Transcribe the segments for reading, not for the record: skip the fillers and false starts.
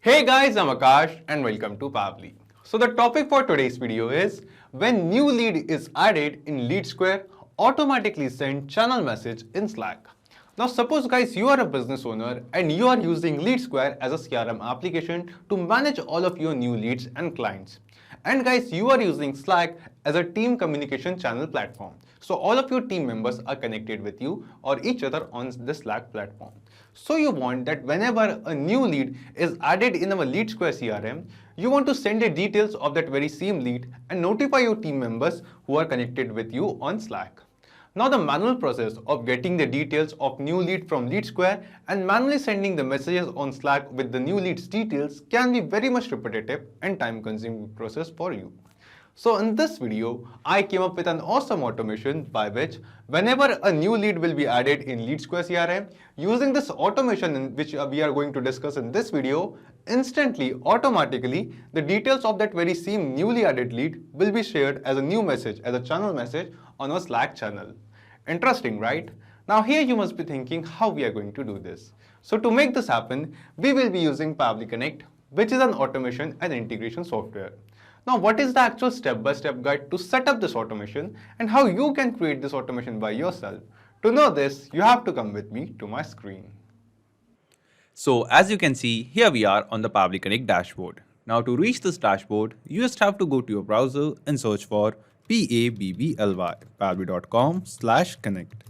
Hey guys, I'm Akash and welcome to Pabbly. So the topic for today's video is when new lead is added in Leadsquared, automatically send channel message in Slack. Now suppose guys you are a business owner and you are using Leadsquared as a CRM application to manage all of your new leads and clients. And guys, you are using Slack as a team communication channel platform. So all of your team members are connected with you or each other on the Slack platform. So you want that whenever a new lead is added in our Leadsquared CRM, you want to send the details of that very same lead and notify your team members who are connected with you on Slack. Now the manual process of getting the details of new lead from Leadsquared and manually sending the messages on Slack with the new leads details can be very much repetitive and time-consuming process for you. So in this video, I came up with an awesome automation by which whenever a new lead will be added in Leadsquared CRM, using this automation in which we are going to discuss in this video, instantly, automatically, the details of that very same newly added lead will be shared as a new message, as a channel message on our Slack channel. Interesting, right? Now here you must be thinking how we are going to do this. So to make this happen, we will be using Pabbly Connect, which is an automation and integration software. Now what is the actual step-by-step guide to set up this automation and how you can create this automation by yourself? To know this, you have to come with me to my screen. So as you can see, here we are on the Pabbly Connect dashboard. Now to reach this dashboard, you just have to go to your browser and search for Pabbly, pabbly.com/connect.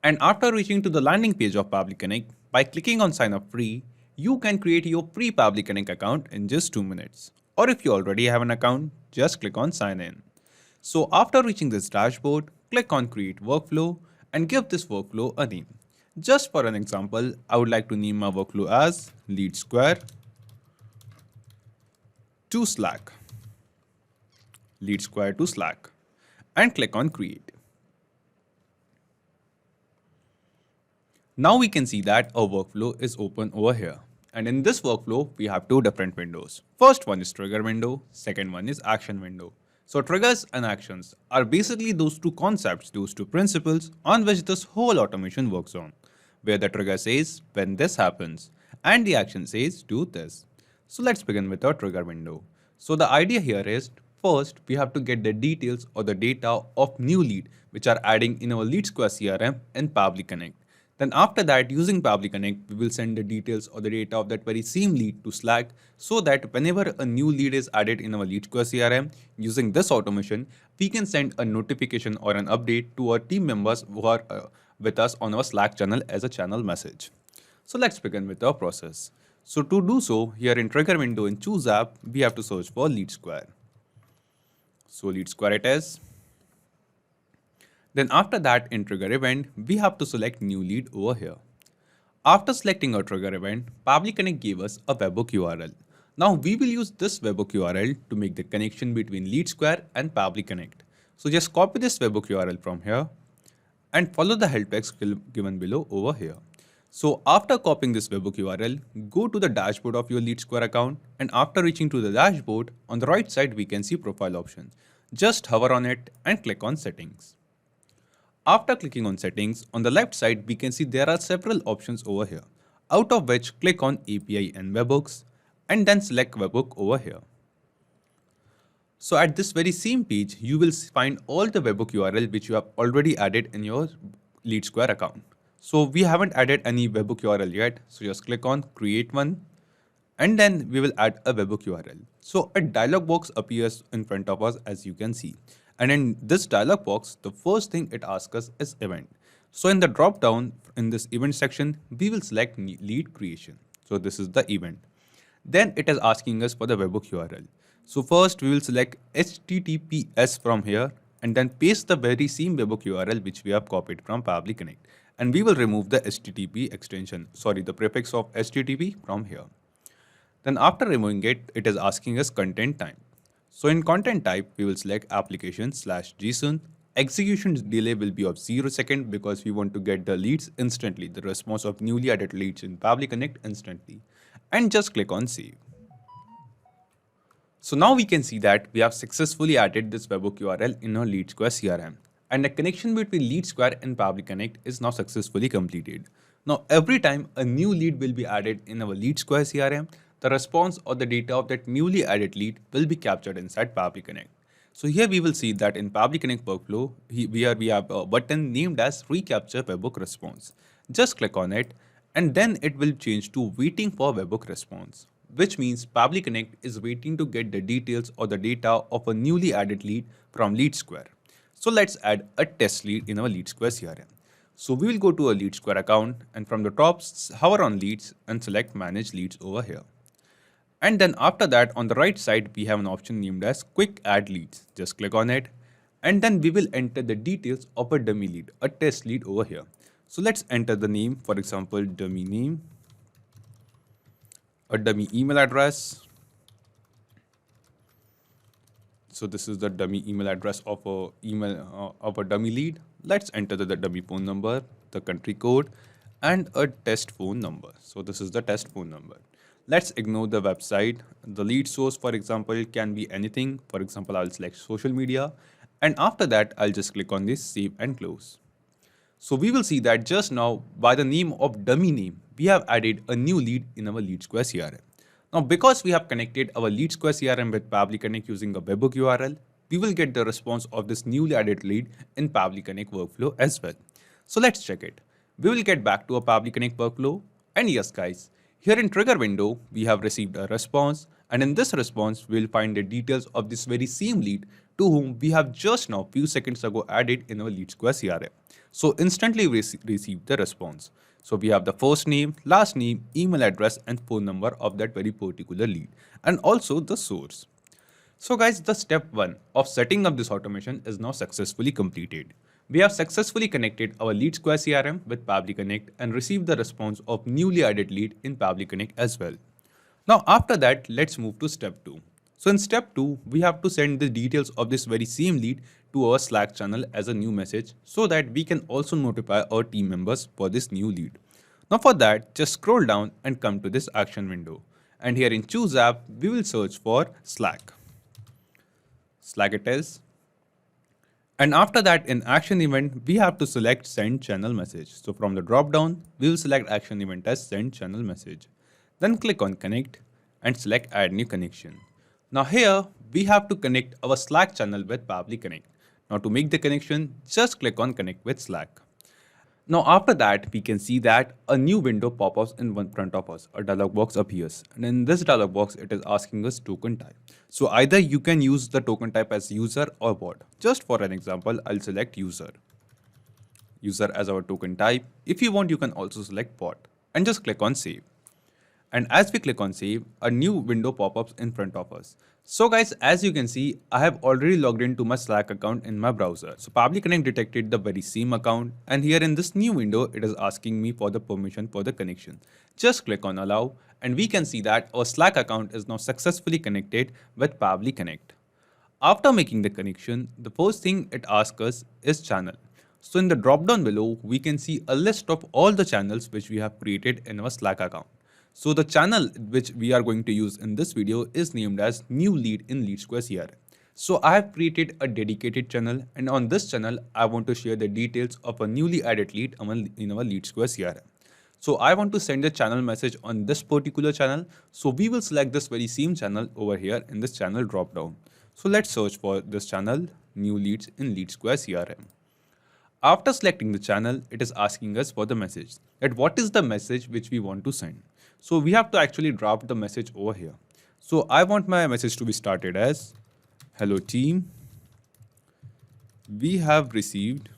And after reaching to the landing page of Pabbly Connect, by clicking on sign up free, you can create your pre-Pabbly Connect account in just 2 minutes. Or if you already have an account, just click on sign in. So after reaching this dashboard, click on create workflow and give this workflow a name. Just for an example, I would like to name my workflow as Leadsquared to Slack. Leadsquared to Slack and click on create. Now we can see that our workflow is open over here. And in this workflow, we have two different windows. First one is trigger window, second one is action window. So triggers and actions are basically those two concepts, those two principles on which this whole automation works on, where the trigger says when this happens and the action says do this. So let's begin with our trigger window. So the idea here is first we have to get the details or the data of new lead which are adding in our Leadsquared CRM and Pabbly Connect. Then after that, using Pabbly Connect, we will send the details or the data of that very same lead to Slack so that whenever a new lead is added in our Leadsquared CRM, using this automation, we can send a notification or an update to our team members who are with us on our Slack channel as a channel message. So let's begin with our process. So to do so, here in trigger window in choose app, we have to search for Leadsquared. So Leadsquared it is. Then after that in trigger event, we have to select new lead over here. After selecting our trigger event, Pabbly Connect gave us a webhook URL. Now we will use this webhook URL to make the connection between Leadsquared and Pabbly Connect. So just copy this webhook URL from here and follow the help text given below over here. So after copying this webhook URL, go to the dashboard of your Leadsquared account, and after reaching to the dashboard, on the right side we can see profile options. Just hover on it and click on settings. After clicking on settings, on the left side, we can see there are several options over here, out of which click on API and webhooks and then select webhook over here. So at this very same page, you will find all the webhook URL which you have already added in your Leadsquared account. So we haven't added any webhook URL yet. So just click on create one and then we will add a webhook URL. So a dialog box appears in front of us as you can see. And in this dialog box, the first thing it asks us is event. So in the drop down in this event section, we will select lead creation. So this is the event. Then it is asking us for the webhook URL. So first we will select HTTPS from here and then paste the very same webhook URL which we have copied from Pabbly Connect. And we will remove the HTTP extension, the prefix of HTTP from here. Then after removing it, it is asking us content type. So in content type, we will select application/JSON. Execution delay will be of 0 seconds because we want to get the leads instantly, the response of newly added leads in Pabbly Connect instantly. And just click on save. So now we can see that we have successfully added this webhook URL in our Leadsquared CRM. And the connection between Leadsquared and Pabbly Connect is now successfully completed. Now every time a new lead will be added in our Leadsquared CRM, the response or the data of that newly added lead will be captured inside Pabbly Connect. So here we will see that in Pabbly Connect workflow, we have a button named as Recapture Webhook Response. Just click on it and then it will change to Waiting for Webhook Response, which means Pabbly Connect is waiting to get the details or the data of a newly added lead from Leadsquare. So let's add a test lead in our Leadsquare CRM. So we will go to a Leadsquare account and from the top, hover on leads and select manage leads over here. And then after that, on the right side, we have an option named as quick add leads. Just click on it. And then we will enter the details of a dummy lead, a test lead over here. So let's enter the name, for example, dummy name, a dummy email address. So this is the dummy email address of a dummy lead. Let's enter the dummy phone number, the country code, and a test phone number. So this is the test phone number. Let's ignore the website. The lead source, for example, can be anything. For example, I'll select social media. And after that, I'll just click on this save and close. So we will see that just now, by the name of dummy name, we have added a new lead in our Leadsquare CRM. Now, because we have connected our Leadsquare CRM with Pabbly Connect using a webhook URL, we will get the response of this newly added lead in Pabbly Connect workflow as well. So let's check it. We will get back to a Pabbly Connect workflow. And yes, guys, here in trigger window, we have received a response. And in this response, we'll find the details of this very same lead to whom we have just now few seconds ago added in our Leadsquare CRM. So instantly we received the response. So we have the first name, last name, email address, and phone number of that very particular lead, and also the source. So guys, the step 1 of setting up this automation is now successfully completed. We have successfully connected our Leadsquare CRM with Pabbly Connect and received the response of newly added lead in Pabbly Connect as well. Now after that, let's move to step 2. So in step 2, we have to send the details of this very same lead to our Slack channel as a new message so that we can also notify our team members for this new lead. Now for that, just scroll down and come to this action window. And here in choose app, we will search for Slack. Slack it is. And after that, in action event, we have to select send channel message. So from the drop down, we will select action event as send channel message. Then click on connect and select add new connection. Now here, we have to connect our Slack channel with Pabbly Connect. Now to make the connection, just click on connect with Slack. Now after that, we can see that a new window pop-ups in front of us. A dialog box appears. And in this dialog box, it is asking us token type. So either you can use the token type as user or bot. Just for an example, I'll select user. User as our token type. If you want, you can also select bot. And just click on save. And as we click on save, a new window pop-ups in front of us. So guys, as you can see, I have already logged into my Slack account in my browser. So Pabbly Connect detected the very same account. And here in this new window, it is asking me for the permission for the connection. Just click on allow and we can see that our Slack account is now successfully connected with Pabbly Connect. After making the connection, the first thing it asks us is channel. So in the drop down below, we can see a list of all the channels which we have created in our Slack account. So the channel which we are going to use in this video is named as new lead in Leadsquare CRM. So I have created a dedicated channel and on this channel, I want to share the details of a newly added lead in our Leadsquare CRM. So I want to send a channel message on this particular channel. So we will select this very same channel over here in this channel drop down. So let's search for this channel, new leads in Leadsquare CRM. After selecting the channel, it is asking us for the message, that what is the message which we want to send. So we have to actually draft the message over here. So I want my message to be started as, hello team, we have received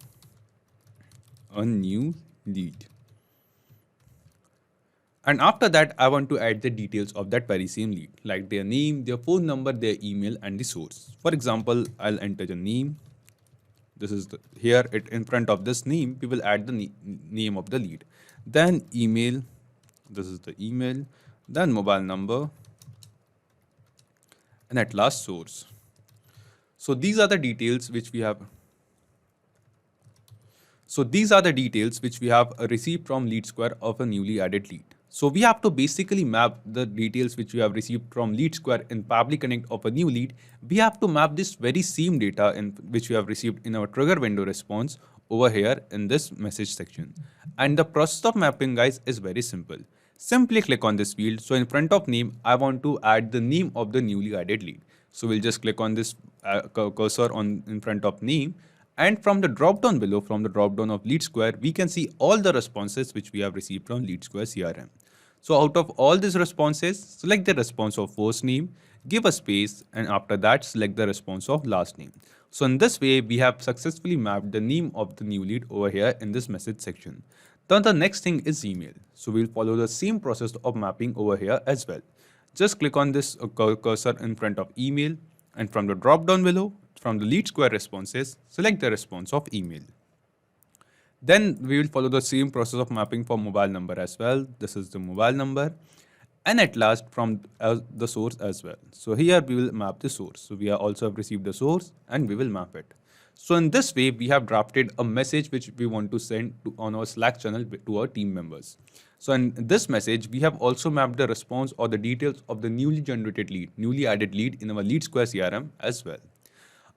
a new lead. And after that, I want to add the details of that very same lead, like their name, their phone number, their email, and the source. For example, I'll enter the name. This is here in front of this name, we will add the name of the lead. Then email. This is the email, then mobile number, and at last source. So these are the details which we have. So these are the details which we have received from Leadsquare of a newly added lead. So we have to basically map the details which we have received from Leadsquare in Pabbly Connect of a new lead. We have to map this very same data in which we have received in our trigger window response over here in this message section. And the process of mapping, guys, is very simple. Simply click on this field. So in front of name, I want to add the name of the newly added lead. So we'll just click on this cursor on in front of name. And from the drop down below, from the drop down of Leadsquare, we can see all the responses which we have received from Leadsquare CRM. So out of all these responses, select the response of first name, give a space, and after that, select the response of last name. So in this way, we have successfully mapped the name of the new lead over here in this message section. Then the next thing is email. So we'll follow the same process of mapping over here as well. Just click on this cursor in front of email, and from the drop down below, from the Leadsquare responses, select the response of email. Then we will follow the same process of mapping for mobile number as well. This is the mobile number. And at last from the source as well. So here we will map the source. So we also have received the source and we will map it. So in this way, we have drafted a message which we want to send on our Slack channel to our team members. So in this message, we have also mapped the response or the details of the newly generated lead, newly added lead in our Leadsquare CRM as well.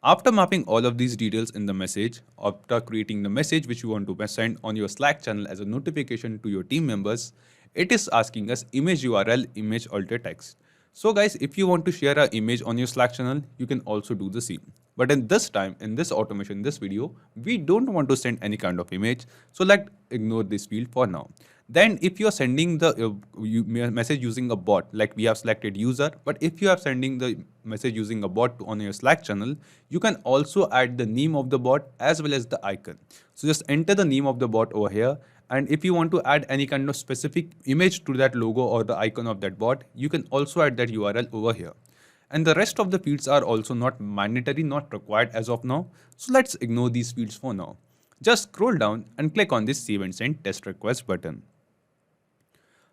After mapping all of these details in the message, after creating the message which you want to send on your Slack channel as a notification to your team members, it is asking us image URL, image alter text. So guys, if you want to share an image on your Slack channel, you can also do the same. But in this time, in this automation, this video, we don't want to send any kind of image. So let's ignore this field for now. Then if you're sending the message using a bot, like we have selected user, but if you are sending the message using a bot on your Slack channel, you can also add the name of the bot as well as the icon. So just enter the name of the bot over here. And if you want to add any kind of specific image to that logo or the icon of that bot, you can also add that URL over here. And the rest of the fields are also not mandatory, not required as of now. So let's ignore these fields for now. Just scroll down and click on this Save and Send Test Request button.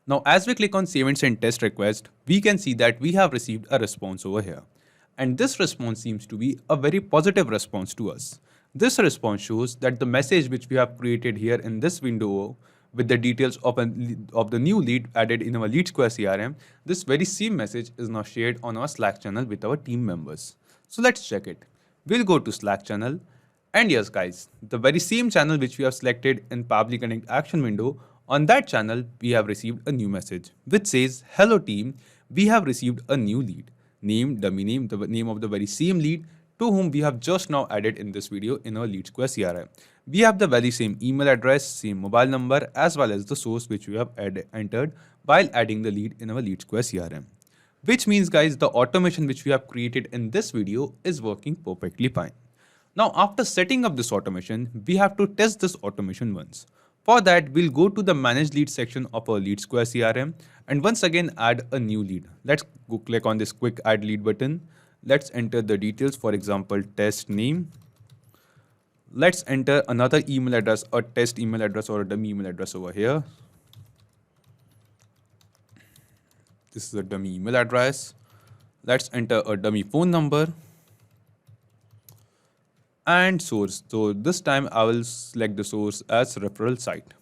Now, as we click on Save and Send Test Request, we can see that we have received a response over here. And this response seems to be a very positive response to us. This response shows that the message which we have created here in this window with the details of the new lead added in our Leadsquare CRM, this very same message is now shared on our Slack channel with our team members. So let's check it. We'll go to Slack channel. And yes guys, the very same channel which we have selected in Pabbly Connect action window, on that channel, we have received a new message which says, "Hello team, we have received a new lead." Name, dummy name, the name of the very same lead to whom we have just now added in this video in our Leadsquare CRM. We have the very same email address, same mobile number, as well as the source which we have entered while adding the lead in our Leadsquare CRM. Which means guys, the automation which we have created in this video is working perfectly fine. Now after setting up this automation, we have to test this automation once. For that, we'll go to the Manage Lead section of our Leadsquare CRM and once again add a new lead. Let's go click on this Quick Add Lead button. Let's enter the details, for example, test name. Let's enter another email address, a test email address or a dummy email address over here. This is a dummy email address. Let's enter a dummy phone number. And source. So this time I will select the source as referral site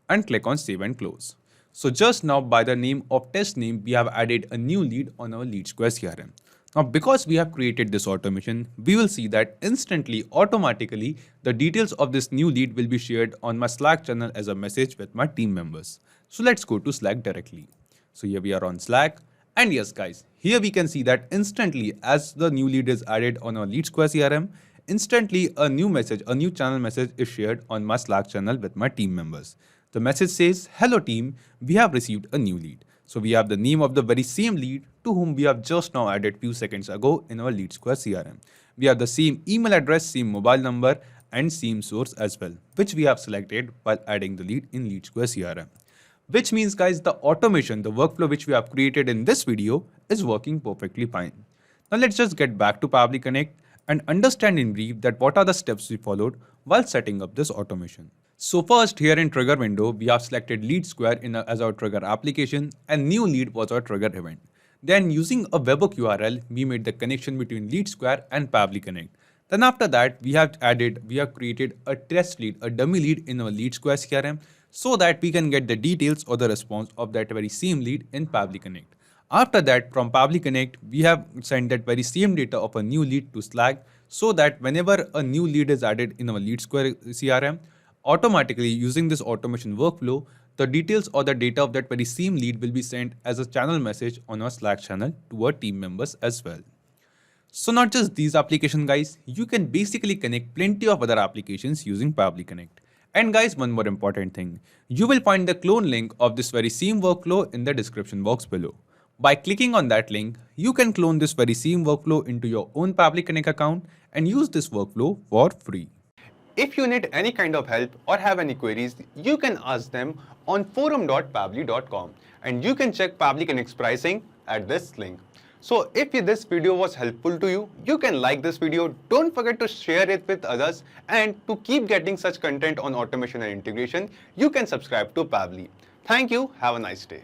and click on Save and Close. So just now by the name of test name, we have added a new lead on our Leadsquare CRM. Now because we have created this automation, we will see that instantly, automatically, the details of this new lead will be shared on my Slack channel as a message with my team members. So let's go to Slack directly. So here we are on Slack. And yes guys, here we can see that instantly as the new lead is added on our Leadsquare CRM, instantly a new message, a new channel message is shared on my Slack channel with my team members. The message says, "Hello team, we have received a new lead." So we have the name of the very same lead to whom we have just now added few seconds ago in our Leadsquare CRM. We have the same email address, same mobile number and same source as well, which we have selected while adding the lead in Leadsquare CRM. Which means guys, the automation, the workflow which we have created in this video is working perfectly fine. Now let's just get back to Pabbly Connect and understand in brief that what are the steps we followed while setting up this automation. So first, here in trigger window, we have selected Leadsquare as our trigger application and new lead was our trigger event. Then using a webhook URL, we made the connection between Leadsquare and Pabbly Connect. Then after that, we have created a test lead, a dummy lead in our Leadsquare CRM so that we can get the details or the response of that very same lead in Pabbly Connect. After that, from Pabbly Connect, we have sent that very same data of a new lead to Slack so that whenever a new lead is added in our Leadsquare CRM, automatically using this automation workflow, the details or the data of that very same lead will be sent as a channel message on our Slack channel to our team members as well. So not just these applications guys, you can basically connect plenty of other applications using Pabbly Connect. And guys, one more important thing, you will find the clone link of this very same workflow in the description box below. By clicking on that link, you can clone this very same workflow into your own Pabbly Connect account and use this workflow for free. If you need any kind of help or have any queries, you can ask them on forum.pabbly.com and you can check Pabbly Connect's pricing at this link. So if this video was helpful to you, you can like this video, don't forget to share it with others, and to keep getting such content on automation and integration, you can subscribe to Pabbly. Thank you, have a nice day.